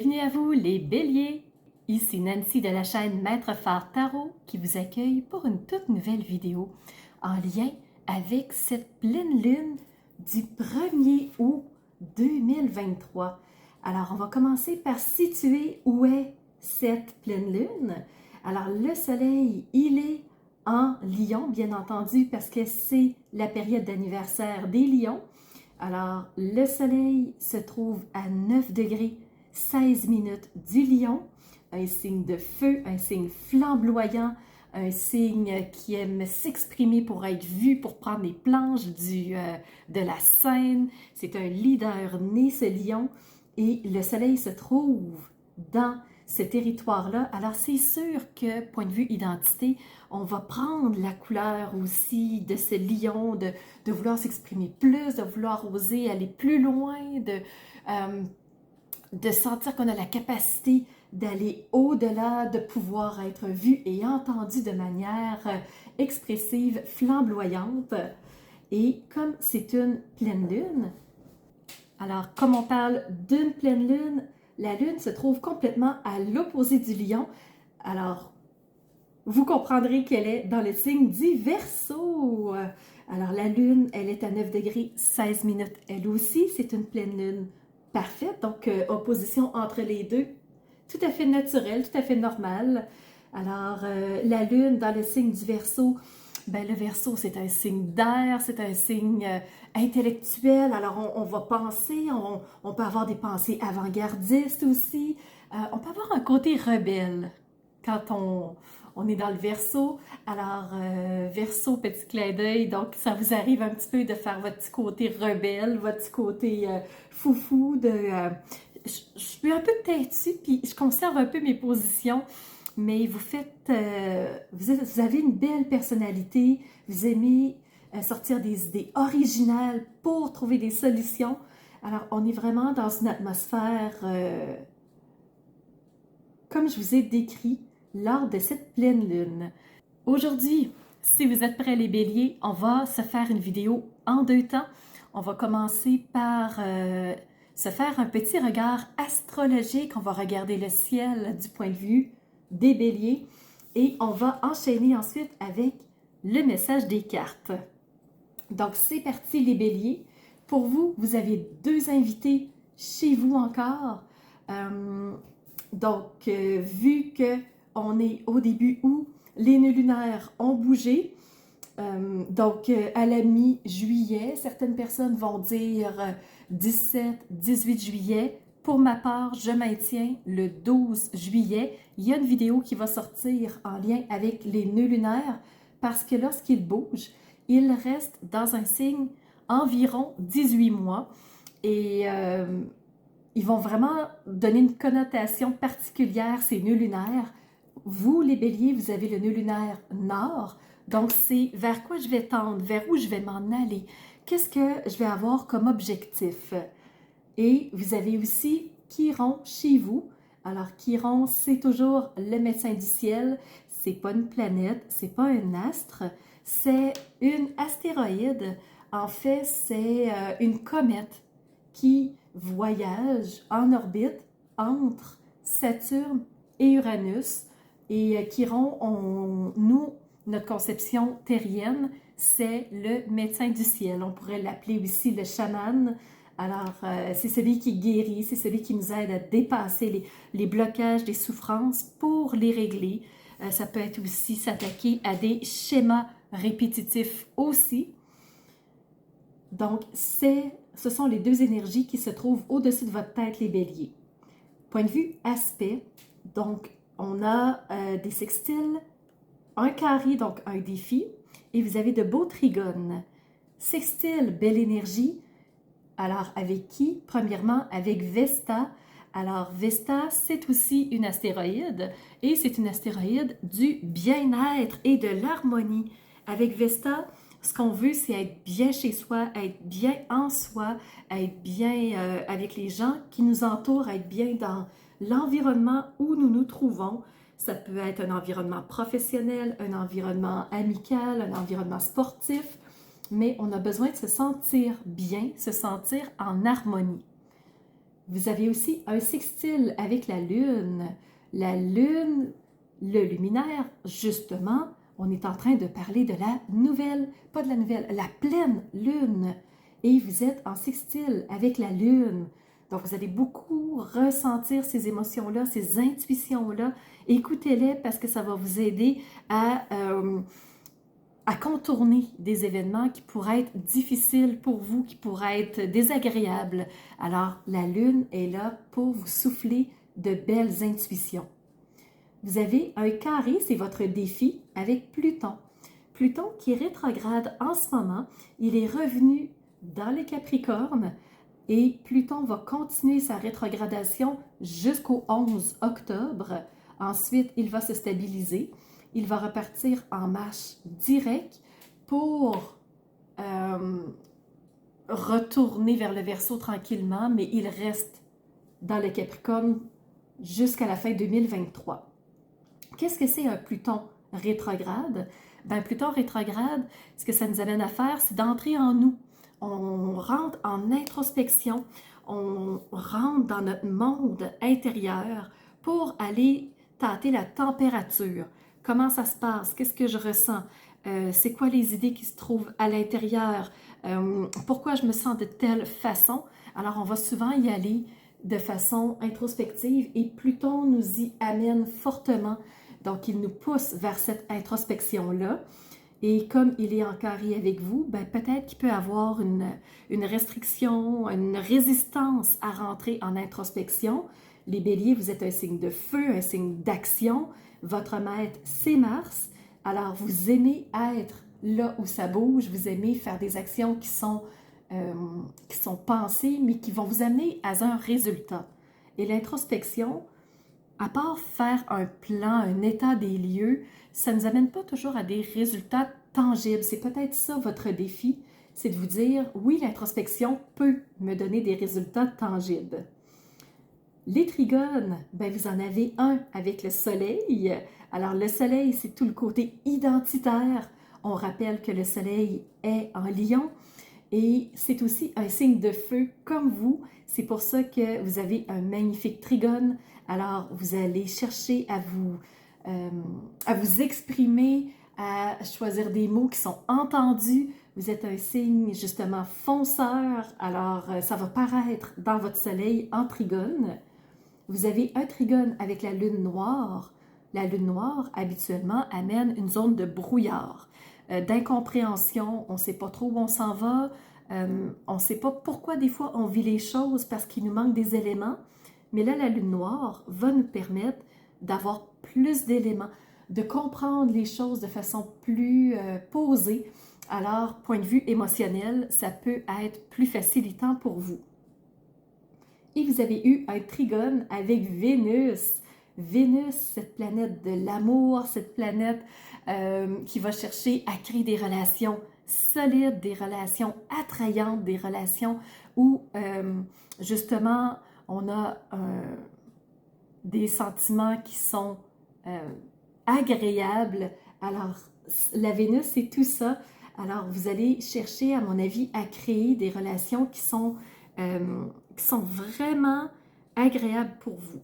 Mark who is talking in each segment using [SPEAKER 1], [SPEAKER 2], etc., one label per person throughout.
[SPEAKER 1] Bienvenue à vous les béliers! Ici Nancy de la chaîne Maître Phare Tarot qui vous accueille pour une toute nouvelle vidéo en lien avec cette pleine lune du 1er août 2023. Alors on va commencer par situer où est cette pleine lune. Alors le soleil, il est en Lion bien entendu parce que c'est la période d'anniversaire des lions. Alors le soleil se trouve à 9 degrés 16 minutes du lion, un signe de feu, un signe flamboyant, un signe qui aime s'exprimer pour être vu, pour prendre les planches de la scène. C'est un leader né, ce lion, et le soleil se trouve dans ce territoire-là. Alors c'est sûr que, point de vue identité, on va prendre la couleur aussi de ce lion, de vouloir s'exprimer plus, de vouloir oser aller plus loin, de sentir qu'on a la capacité d'aller au-delà, de pouvoir être vu et entendu de manière expressive, flamboyante. Et comme c'est une pleine lune, alors comme on parle d'une pleine lune, la lune se trouve complètement à l'opposé du lion. Alors, vous comprendrez qu'elle est dans le signe du Verseau. Alors, la lune, elle est à 9 degrés 16 minutes. Elle aussi, c'est une pleine lune parfaite, donc opposition entre les deux, tout à fait naturelle, tout à fait normale. Alors, la lune dans le signe du Verseau, ben, le Verseau, c'est un signe d'air, c'est un signe intellectuel. Alors, on va penser, on peut avoir des pensées avant-gardistes aussi. On peut avoir un côté rebelle quand on est dans le Verseau. Alors, Verseau, petit clin d'œil, donc ça vous arrive un petit peu de faire votre petit côté rebelle, votre petit côté foufou. Je suis un peu têtue, puis je conserve un peu mes positions, mais vous avez une belle personnalité, vous aimez sortir des idées originales pour trouver des solutions. Alors, on est vraiment dans une atmosphère, comme je vous ai décrit, lors de cette pleine lune. Aujourd'hui, si vous êtes prêts les béliers, on va se faire une vidéo en deux temps. On va commencer par se faire un petit regard astrologique. On va regarder le ciel du point de vue des béliers et on va enchaîner ensuite avec le message des cartes. Donc, c'est parti les béliers. Pour vous, vous avez deux invités chez vous encore. Vu qu'on est au début août, les nœuds lunaires ont bougé. À la mi-juillet, certaines personnes vont dire 17-18 juillet. Pour ma part, je maintiens le 12 juillet. Il y a une vidéo qui va sortir en lien avec les nœuds lunaires parce que lorsqu'ils bougent, ils restent dans un signe environ 18 mois et ils vont vraiment donner une connotation particulière, ces nœuds lunaires. Vous, les béliers, vous avez le nœud lunaire nord, donc c'est vers quoi je vais tendre, vers où je vais m'en aller, qu'est-ce que je vais avoir comme objectif. Et vous avez aussi Chiron chez vous. Alors Chiron, c'est toujours le médecin du ciel, c'est pas une planète, c'est pas un astre, c'est une astéroïde. En fait, c'est une comète qui voyage en orbite entre Saturne et Uranus. Et Chiron, notre conception terrienne, c'est le médecin du ciel. On pourrait l'appeler aussi le chaman. Alors, c'est celui qui guérit, c'est celui qui nous aide à dépasser les blocages, les souffrances pour les régler. Ça peut être aussi s'attaquer à des schémas répétitifs aussi. Donc, ce sont les deux énergies qui se trouvent au-dessus de votre tête, les béliers. Point de vue aspect, donc, on a des sextiles, un carré, donc un défi, et vous avez de beaux trigones. Sextile, belle énergie. Alors, avec qui? Premièrement, avec Vesta. Alors, Vesta, c'est aussi une astéroïde, et c'est une astéroïde du bien-être et de l'harmonie. Avec Vesta, ce qu'on veut, c'est être bien chez soi, être bien en soi, être bien avec les gens qui nous entourent, être bien dans l'environnement où nous nous trouvons. Ça peut être un environnement professionnel, un environnement amical, un environnement sportif, mais on a besoin de se sentir bien, se sentir en harmonie. Vous avez aussi un sextile avec la Lune. La Lune, le luminaire, justement, on est en train de parler de la nouvelle, pas de la nouvelle, la pleine Lune. Et vous êtes en sextile avec la Lune. Donc, vous allez beaucoup ressentir ces émotions-là, ces intuitions-là. Écoutez-les parce que ça va vous aider à contourner des événements qui pourraient être difficiles pour vous, qui pourraient être désagréables. Alors, la Lune est là pour vous souffler de belles intuitions. Vous avez un carré, c'est votre défi, avec Pluton. Pluton qui est rétrograde en ce moment, il est revenu dans les Capricornes et Pluton va continuer sa rétrogradation jusqu'au 11 octobre. Ensuite, il va se stabiliser. Il va repartir en marche directe pour retourner vers le Verseau tranquillement, mais il reste dans le Capricorne jusqu'à la fin 2023. Qu'est-ce que c'est un Pluton rétrograde? Ben, Pluton rétrograde, ce que ça nous amène à faire, c'est d'entrer en nous. On rentre en introspection, on rentre dans notre monde intérieur pour aller tâter la température. Comment ça se passe? Qu'est-ce que je ressens? C'est quoi les idées qui se trouvent à l'intérieur? Pourquoi je me sens de telle façon? Alors, on va souvent y aller de façon introspective et Pluton nous y amène fortement. Donc, il nous pousse vers cette introspection-là. Et comme il est en carré avec vous, ben peut-être qu'il peut avoir une restriction, une résistance à rentrer en introspection. Les béliers, vous êtes un signe de feu, un signe d'action. Votre maître, c'est Mars. Alors, vous aimez être là où ça bouge. Vous aimez faire des actions qui sont pensées, mais qui vont vous amener à un résultat. Et l'introspection, à part faire un plan, un état des lieux, ça ne nous amène pas toujours à des résultats tangibles. C'est peut-être ça votre défi, c'est de vous dire, oui, l'introspection peut me donner des résultats tangibles. Les trigones, ben vous en avez un avec le soleil. Alors le soleil, c'est tout le côté identitaire. On rappelle que le soleil est en lion et c'est aussi un signe de feu comme vous. C'est pour ça que vous avez un magnifique trigone. Alors, vous allez chercher à vous exprimer, à choisir des mots qui sont entendus. Vous êtes un signe justement fonceur. Alors, ça va paraître dans votre soleil en trigone. Vous avez un trigone avec la lune noire. La lune noire, habituellement, amène une zone de brouillard, d'incompréhension. On ne sait pas trop où on s'en va. On ne sait pas pourquoi des fois on vit les choses parce qu'il nous manque des éléments. Mais là, la lune noire va nous permettre d'avoir plus d'éléments, de comprendre les choses de façon plus posée. Alors, point de vue émotionnel, ça peut être plus facilitant pour vous. Et vous avez eu un trigone avec Vénus. Vénus, cette planète de l'amour, cette planète qui va chercher à créer des relations solides, des relations attrayantes, des relations où justement on a des sentiments qui sont agréables. Alors, la Vénus, c'est tout ça. Alors, vous allez chercher, à mon avis, à créer des relations qui sont vraiment agréables pour vous.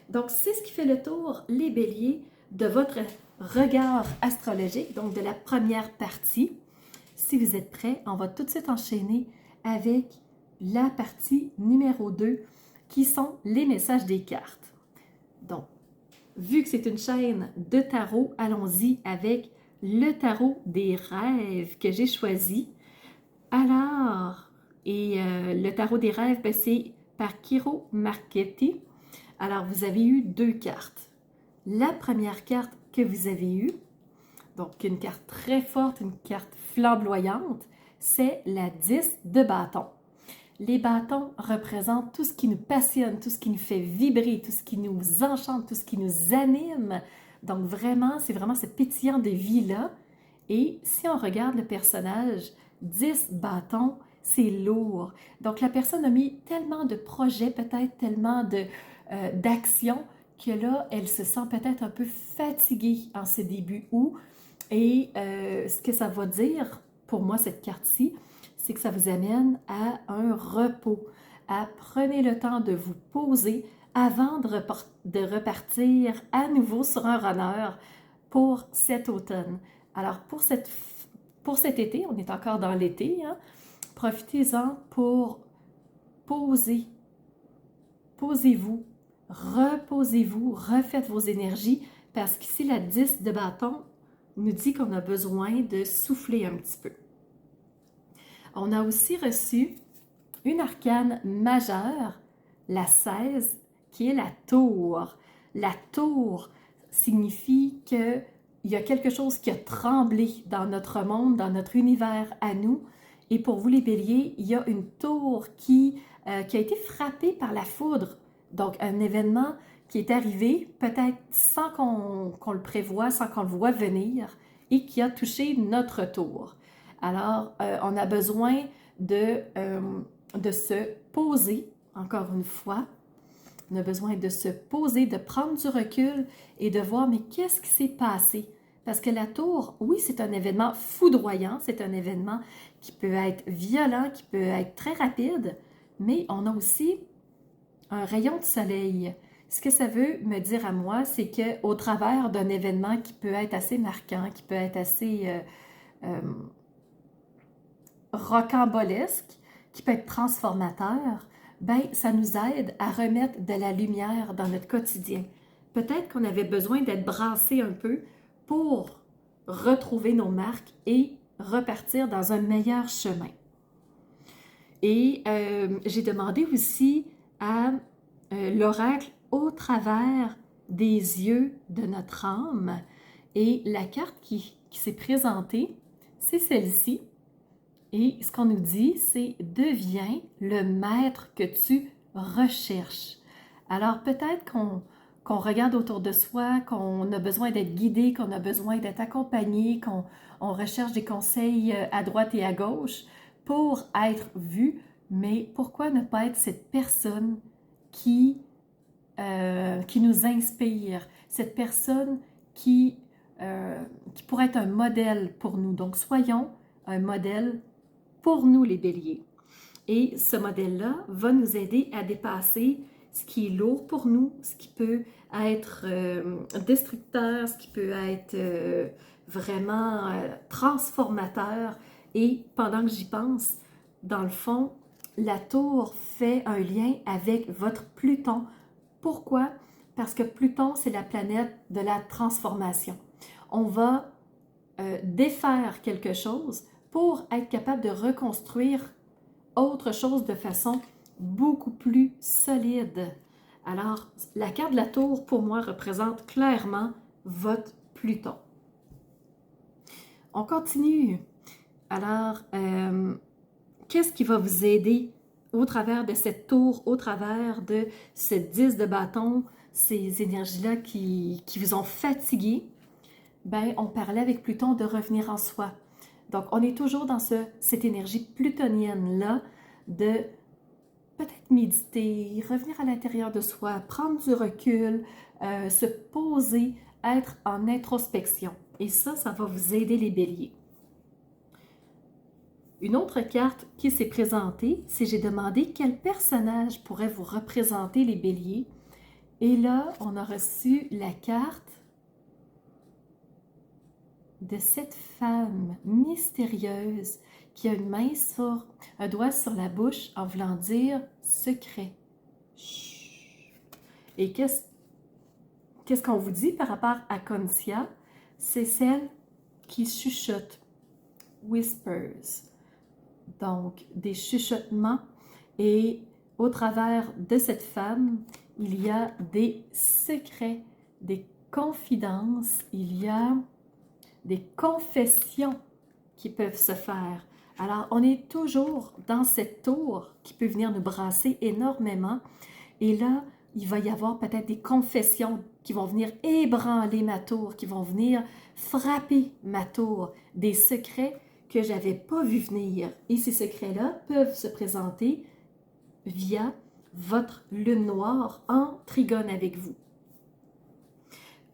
[SPEAKER 1] Donc, c'est ce qui fait le tour, les béliers, de votre regard astrologique, donc de la première partie. Si vous êtes prêts, on va tout de suite enchaîner avec la partie numéro 2, qui sont les messages des cartes. Donc, vu que c'est une chaîne de tarot, allons-y avec le tarot des rêves que j'ai choisi. Alors, le tarot des rêves, ben, c'est par Kiro Marchetti. Alors, vous avez eu 2 cartes. La première carte que vous avez eue, donc une carte très forte, une carte flamboyante, c'est la 10 de bâton. Les bâtons représentent tout ce qui nous passionne, tout ce qui nous fait vibrer, tout ce qui nous enchante, tout ce qui nous anime. Donc vraiment, c'est vraiment ce pétillant de vie-là. Et si on regarde le personnage, 10 bâtons, c'est lourd. Donc la personne a mis tellement de projets, peut-être tellement d'actions, que là, elle se sent peut-être un peu fatiguée en ce début août. Et ce que ça va dire, pour moi, cette carte-ci, c'est que ça vous amène à un repos, prenez le temps de vous poser avant de repartir à nouveau sur un runner pour cet automne. Alors, pour cet été, on est encore dans l'été, hein, profitez-en pour poser. Posez-vous, reposez-vous, refaites vos énergies, parce qu'ici, la 10 de bâton nous dit qu'on a besoin de souffler un petit peu. On a aussi reçu une arcane majeure, la 16, qui est la tour. La tour signifie qu'il y a quelque chose qui a tremblé dans notre monde, dans notre univers à nous. Et pour vous les béliers, il y a une tour qui a été frappée par la foudre. Donc un événement qui est arrivé peut-être sans qu'on le prévoie, sans qu'on le voit venir, et qui a touché notre tour. Alors, on a besoin de se poser, encore une fois. On a besoin de se poser, de prendre du recul et de voir, mais qu'est-ce qui s'est passé? Parce que la tour, oui, c'est un événement foudroyant, c'est un événement qui peut être violent, qui peut être très rapide, mais on a aussi un rayon de soleil. Ce que ça veut me dire à moi, c'est qu'au travers d'un événement qui peut être assez marquant, qui peut être assez rocambolesque, qui peut être transformateur, ben ça nous aide à remettre de la lumière dans notre quotidien. Peut-être qu'on avait besoin d'être brassé un peu pour retrouver nos marques et repartir dans un meilleur chemin. Et j'ai demandé aussi à l'oracle au travers des yeux de notre âme. Et la carte qui s'est présentée, c'est celle-ci. Et ce qu'on nous dit, c'est « Deviens le maître que tu recherches ». Alors peut-être qu'on regarde autour de soi, qu'on a besoin d'être guidé, qu'on a besoin d'être accompagné, qu'on recherche des conseils à droite et à gauche pour être vu, mais pourquoi ne pas être cette personne qui nous inspire, cette personne qui pourrait être un modèle pour nous. Donc soyons un modèle pour nous les béliers. Et ce modèle-là va nous aider à dépasser ce qui est lourd pour nous, ce qui peut être destructeur, ce qui peut être vraiment transformateur. Et pendant que j'y pense, dans le fond, la tour fait un lien avec votre Pluton. Pourquoi? Parce que Pluton, c'est la planète de la transformation. On va défaire quelque chose pour être capable de reconstruire autre chose de façon beaucoup plus solide. Alors, la carte de la tour, pour moi, représente clairement votre Pluton. On continue. Alors, qu'est-ce qui va vous aider au travers de cette tour, au travers de ce 10 de bâton, ces énergies-là qui vous ont fatigué? Ben, on parlait avec Pluton de revenir en soi. Donc, on est toujours dans cette énergie plutonienne-là de peut-être méditer, revenir à l'intérieur de soi, prendre du recul, se poser, être en introspection. Et ça va vous aider les béliers. Une autre carte qui s'est présentée, c'est j'ai demandé quel personnage pourrait vous représenter les béliers. Et là, on a reçu la carte de cette femme mystérieuse qui a une main un doigt sur la bouche en voulant dire secret. Chut. Et qu'est-ce qu'on vous dit par rapport à Contia? C'est celle qui chuchote, whispers. Donc, des chuchotements. Et au travers de cette femme, il y a des secrets, des confidences, il y a des confessions qui peuvent se faire. Alors, on est toujours dans cette tour qui peut venir nous brasser énormément. Et là, il va y avoir peut-être des confessions qui vont venir ébranler ma tour, qui vont venir frapper ma tour, des secrets que je n'avais pas vu venir. Et ces secrets-là peuvent se présenter via votre lune noire en trigone avec vous.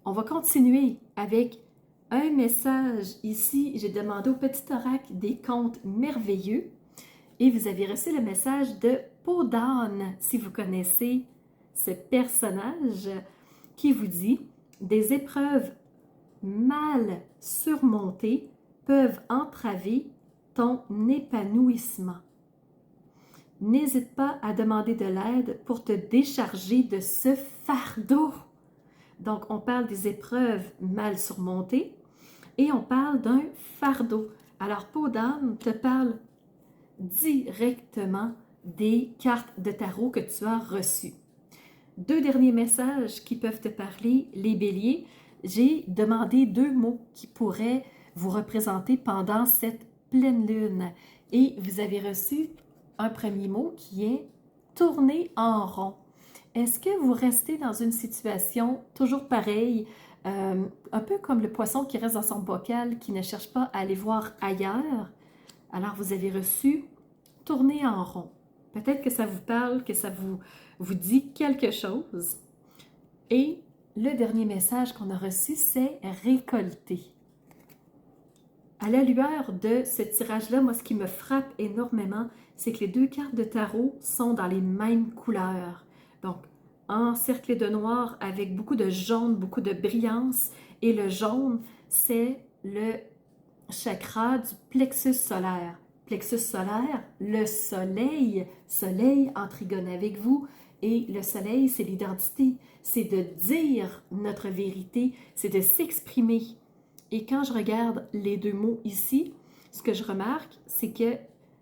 [SPEAKER 1] On va continuer avec un message. Ici, j'ai demandé au petit oracle des contes merveilleux et vous avez reçu le message de peau d'âne, si vous connaissez ce personnage qui vous dit « Des épreuves mal surmontées peuvent entraver ton épanouissement. N'hésite pas à demander de l'aide pour te décharger de ce fardeau. » Donc, on parle des épreuves mal surmontées et on parle d'un fardeau. Alors, peau d'âne te parle directement des cartes de tarot que tu as reçues. 2 derniers messages qui peuvent te parler, les béliers. J'ai demandé 2 mots qui pourraient vous représenter pendant cette pleine lune. Et vous avez reçu un premier mot qui est « tourner en rond ». Est-ce que vous restez dans une situation toujours pareille, un peu comme le poisson qui reste dans son bocal, qui ne cherche pas à aller voir ailleurs? Alors, vous avez reçu « tourner en rond ». Peut-être que ça vous parle, que ça vous dit quelque chose. Et le dernier message qu'on a reçu, c'est « récolter ». À la lueur de ce tirage-là, moi, ce qui me frappe énormément, c'est que les 2 cartes de tarot sont dans les mêmes couleurs. Donc, encerclé de noir avec beaucoup de jaune, beaucoup de brillance. Et le jaune, c'est le chakra du plexus solaire. Plexus solaire, le soleil en trigone avec vous. Et le soleil, c'est l'identité, c'est de dire notre vérité, c'est de s'exprimer. Et quand je regarde les 2 mots ici, ce que je remarque, c'est que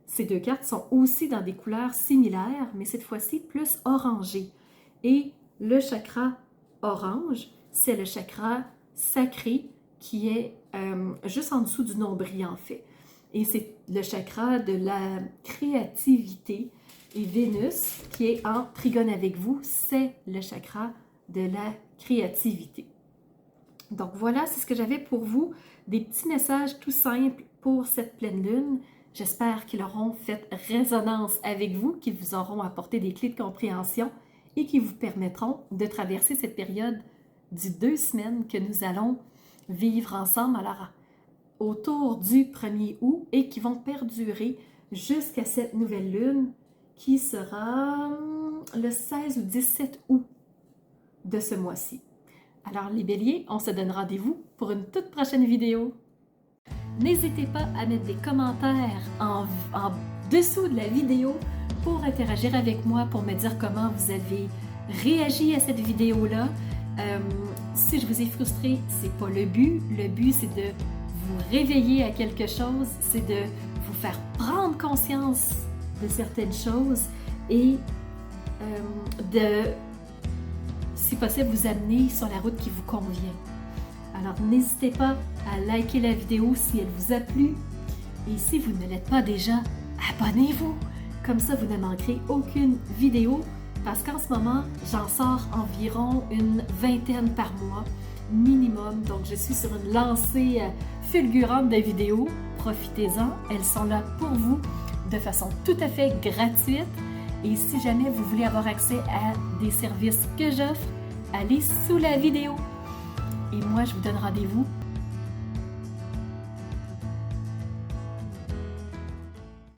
[SPEAKER 1] ces 2 cartes sont aussi dans des couleurs similaires, mais cette fois-ci plus orangées. Et le chakra orange, c'est le chakra sacré qui est juste en dessous du nombril en fait. Et c'est le chakra de la créativité. Et Vénus, qui est en trigone avec vous, c'est le chakra de la créativité. Donc voilà, c'est ce que j'avais pour vous, des petits messages tout simples pour cette pleine lune. J'espère qu'ils auront fait résonance avec vous, qu'ils vous auront apporté des clés de compréhension et qui vous permettront de traverser cette période du 2 semaines que nous allons vivre ensemble alors, autour du 1er août et qui vont perdurer jusqu'à cette nouvelle lune qui sera le 16 ou 17 août de ce mois-ci. Alors les béliers, on se donne rendez-vous pour une toute prochaine vidéo. N'hésitez pas à mettre des commentaires en dessous de la vidéo pour interagir avec moi, pour me dire comment vous avez réagi à cette vidéo-là. Si je vous ai frustré, c'est pas le but. Le but, c'est de vous réveiller à quelque chose, c'est de vous faire prendre conscience de certaines choses et de, si possible, vous amener sur la route qui vous convient. Alors, n'hésitez pas à liker la vidéo si elle vous a plu. Et si vous ne l'êtes pas déjà, abonnez-vous. Comme ça, vous ne manquerez aucune vidéo parce qu'en ce moment, j'en sors environ une 20aine par mois minimum. Donc, je suis sur une lancée fulgurante de vidéos. Profitez-en, elles sont là pour vous de façon tout à fait gratuite. Et si jamais vous voulez avoir accès à des services que j'offre, allez sous la vidéo. Et moi, je vous donne rendez-vous